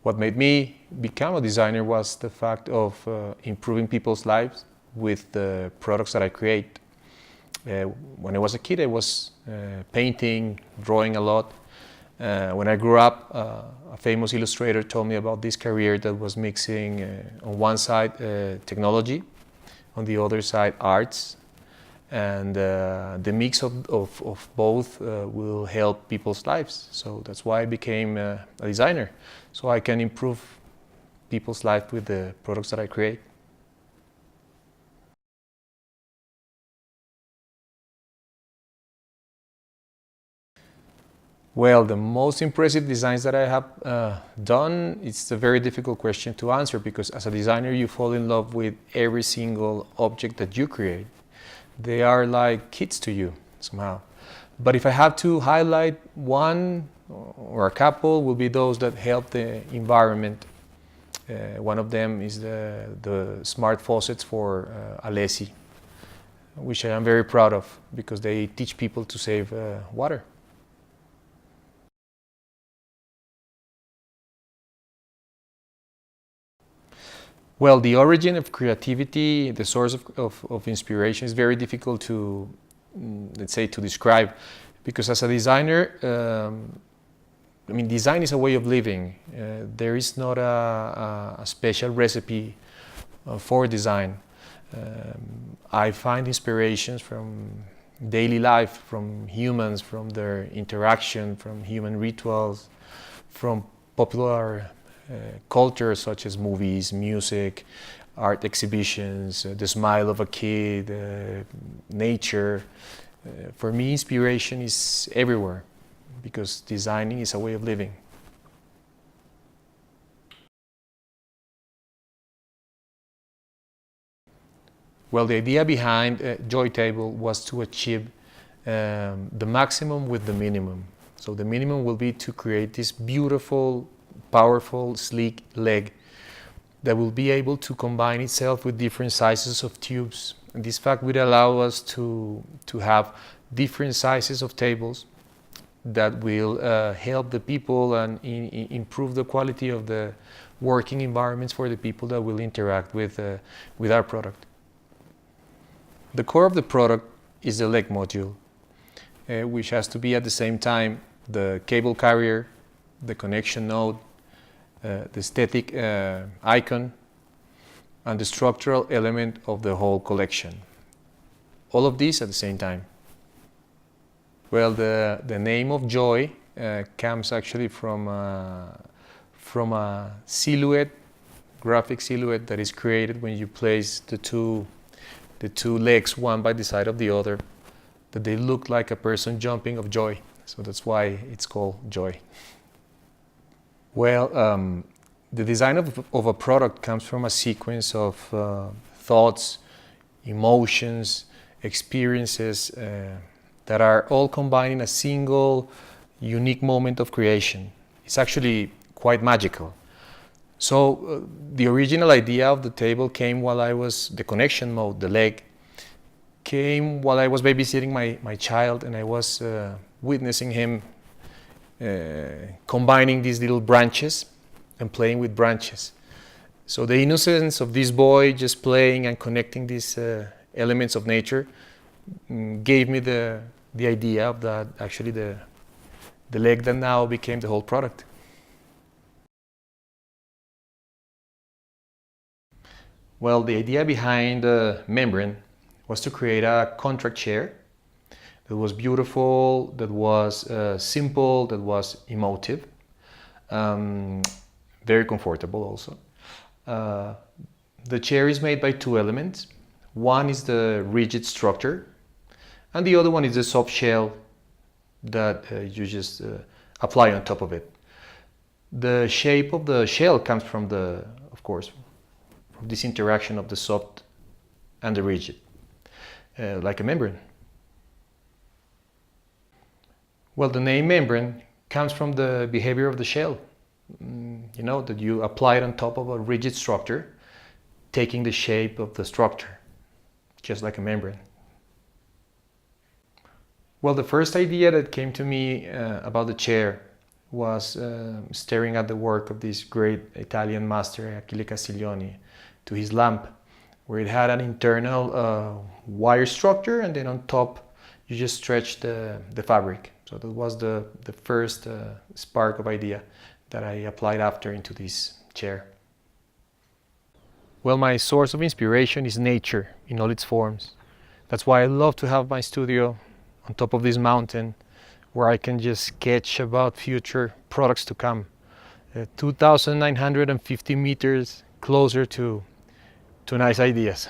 What made me become a designer was the fact of improving people's lives with the products that I create. When I was a kid, I was painting, drawing a lot. When I grew up, a famous illustrator told me about this career that was mixing on one side technology, on the other side arts, and the mix of both will help people's lives. So that's why I became a designer, so I can improve people's life with the products that I create. Well, the most impressive designs that I have done, it's a very difficult question to answer because as a designer you fall in love with every single object that you create. They are like kids to you somehow. But if I have to highlight one or a couple, will be those that help the environment. One of them is the smart faucets for Alessi, which I am very proud of because they teach people to save water. Well, the origin of creativity, the source of inspiration is very difficult to, let's say, to describe, because as a designer, I mean, design is a way of living. There is not a special recipe for design. I find inspirations from daily life, from humans, from their interaction, from human rituals, from popular culture such as movies, music, art exhibitions, the smile of a kid, nature. For me, inspiration is everywhere because designing is a way of living. Well, the idea behind Joy Table was to achieve the maximum with the minimum. So the minimum will be to create this beautiful, powerful, sleek leg that will be able to combine itself with different sizes of tubes. And this fact would allow us to have different sizes of tables that will help the people and improve the quality of the working environments for the people that will interact with our product. The core of the product is the leg module, which has to be at the same time the cable carrier, the connection node, the aesthetic icon, and the structural element of the whole collection. All of these at the same time. Well, the name of Joy comes actually from a silhouette, graphic silhouette that is created when you place the two legs one by the side of the other, that they look like a person jumping of joy. So that's why it's called Joy. Well, the design of a product comes from a sequence of thoughts, emotions, experiences that are all combined in a single, unique moment of creation. It's actually quite magical. So the original idea of the table came while I was, the connection mode, the leg, came while I was babysitting my child, and I was witnessing him combining these little branches and playing with branches. So the innocence of this boy just playing and connecting these elements of nature gave me the idea of that, actually the leg that now became the whole product. Well, the idea behind the membrane was to create a contract chair that was beautiful, that was simple, that was emotive, very comfortable also. The chair is made by two elements. One is the rigid structure, and the other one is the soft shell that you just apply on top of it. The shape of the shell comes from of course, from this interaction of the soft and the rigid, like a membrane. Well, the name membrane comes from the behavior of the shell. You know, that you apply it on top of a rigid structure, taking the shape of the structure, just like a membrane. Well, the first idea that came to me about the chair was staring at the work of this great Italian master, Achille Castiglioni, to his lamp, where it had an internal wire structure, and then on top you just stretch the fabric. So that was the first spark of idea that I applied after into this chair. Well, my source of inspiration is nature in all its forms. That's why I love to have my studio on top of this mountain, where I can just sketch about future products to come. 2,950 meters closer to nice ideas.